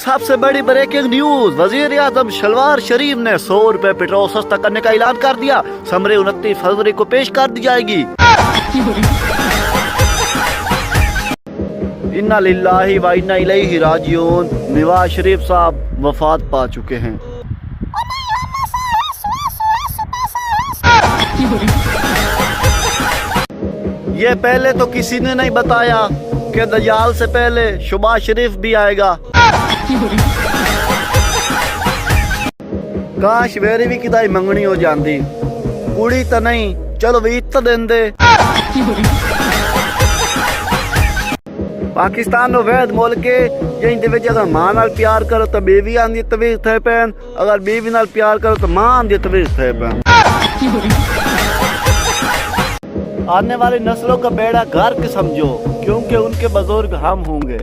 सबसे बड़ी breaking news, वजीर आजम शलवार शरीफ ने 100 रुपए पेट्रोल सस्ता करने का ऐलान कर दिया। समरी 29 फरवरी को पेश कर दी जाएगी। इन्ना लिल्लाही व इन्ना इलैहि राजिऊन। नवाज शरीफ साहब वफात पा चुके हैं। ये पहले तो किसी ने नहीं बताया कि दज्जाल से पहले शहबाज शरीफ भी आएगा। काश मेरी भी किदाई मंगनी हो जाती, कुड़ी तो नहीं चलो वीत तो देंदे। पाकिस्तान वैध मुल्क है, अगर मां नाल प्यार करो तो बीवी आंदी तवीज थे पैन, अगर बीवी नाल प्यार करो तो मां आंदी तवीज थे पैन। आने वाली नस्लों का बेड़ा गर्क समझो, क्योंकि उनके बुजुर्ग हम होंगे।